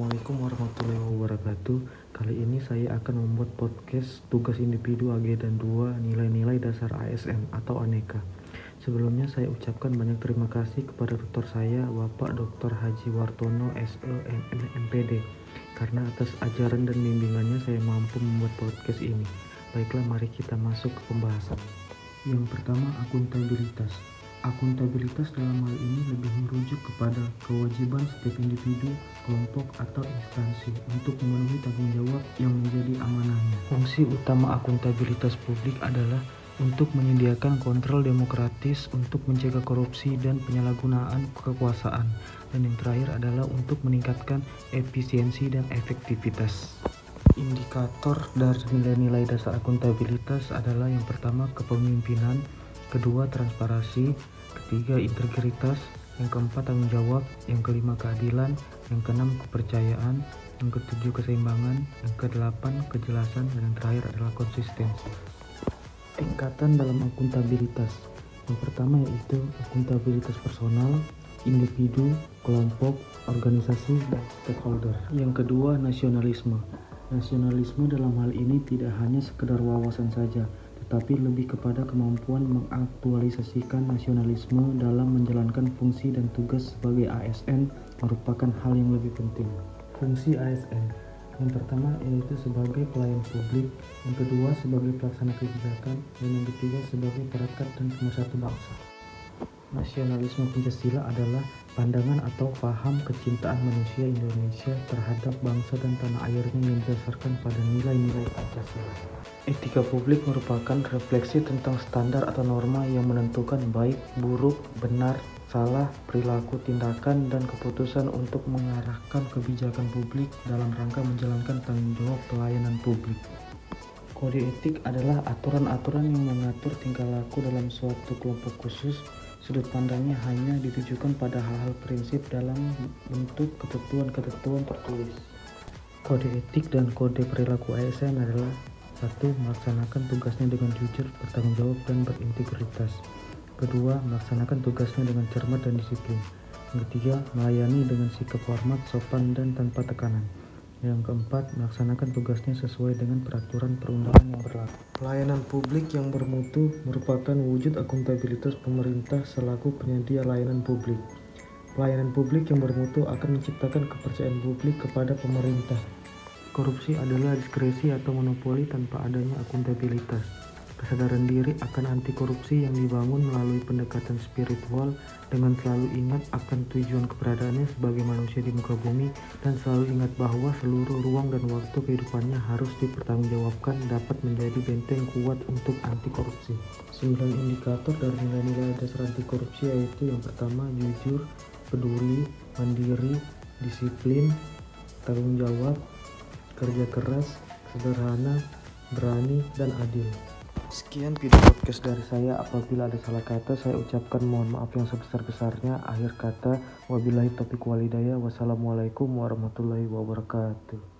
Assalamualaikum warahmatullahi wabarakatuh. Kali ini saya akan membuat podcast tugas individu AG dan 2 nilai-nilai dasar ASN atau aneka. Sebelumnya saya ucapkan banyak terima kasih kepada tutor saya, Bapak Dr. Haji Wartono SE MPD, karena atas ajaran dan bimbingannya saya mampu membuat podcast ini. Baiklah, mari kita masuk ke pembahasan. Yang pertama, akuntabilitas. Akuntabilitas dalam hal ini lebih merujuk kepada kewajiban setiap individu, kelompok, atau instansi untuk memenuhi tanggung jawab yang menjadi amanahnya. Fungsi utama akuntabilitas publik adalah untuk menyediakan kontrol demokratis untuk mencegah korupsi dan penyalahgunaan kekuasaan. Dan yang terakhir adalah untuk meningkatkan efisiensi dan efektivitas. Indikator dari nilai-nilai dasar akuntabilitas adalah yang pertama kepemimpinan, kedua transparansi, ketiga integritas, yang keempat tanggung jawab, yang kelima keadilan, yang keenam kepercayaan, yang ketujuh keseimbangan, yang kedelapan kejelasan, dan yang terakhir adalah konsistensi. Tingkatan dalam akuntabilitas. Yang pertama yaitu akuntabilitas personal, individu, kelompok, organisasi, dan stakeholder. Yang kedua nasionalisme. Nasionalisme dalam hal ini tidak hanya sekedar wawasan saja, tetapi lebih kepada kemampuan mengaktualisasikan nasionalisme dalam menjalankan fungsi dan tugas sebagai ASN merupakan hal yang lebih penting. Fungsi ASN yang pertama yaitu sebagai pelayan publik, yang kedua sebagai pelaksana kebijakan, dan yang ketiga sebagai perekat dan pemersatu bangsa. Nasionalisme Pancasila adalah pandangan atau paham kecintaan manusia Indonesia terhadap bangsa dan tanah airnya yang didasarkan pada nilai-nilai Pancasila. Etika publik merupakan refleksi tentang standar atau norma yang menentukan baik, buruk, benar, salah, perilaku, tindakan, dan keputusan untuk mengarahkan kebijakan publik dalam rangka menjalankan tanggung jawab pelayanan publik. Kode etik adalah aturan-aturan yang mengatur tingkah laku dalam suatu kelompok khusus. Sudut pandangnya hanya ditujukan pada hal-hal prinsip dalam bentuk ketentuan-ketentuan tertulis. Kode etik dan kode perilaku ASN adalah 1. Melaksanakan tugasnya dengan jujur, bertanggung jawab, dan berintegritas. Kedua, melaksanakan tugasnya dengan cermat dan disiplin. Yang ketiga, melayani dengan sikap hormat, sopan, dan tanpa tekanan. Yang keempat, melaksanakan tugasnya sesuai dengan peraturan perundangan yang berlaku. Pelayanan publik yang bermutu merupakan wujud akuntabilitas pemerintah selaku penyedia layanan publik. Pelayanan publik yang bermutu akan menciptakan kepercayaan publik kepada pemerintah. Korupsi adalah diskresi atau monopoli tanpa adanya akuntabilitas. Kesadaran diri akan anti korupsi yang dibangun melalui pendekatan spiritual dengan selalu ingat akan tujuan keberadaannya sebagai manusia di muka bumi dan selalu ingat bahwa seluruh ruang dan waktu kehidupannya harus dipertanggungjawabkan dapat menjadi benteng kuat untuk anti korupsi. 9 indikator dari nilai-nilai dasar anti korupsi yaitu yang pertama jujur, peduli, mandiri, disiplin, tanggung jawab, kerja keras, sederhana, berani, dan adil. Sekian video podcast dari saya. Apabila ada salah kata, saya ucapkan mohon maaf yang sebesar-besarnya. Akhir kata, wabillahi taufiq wal hidayah. Wassalamualaikum warahmatullahi wabarakatuh.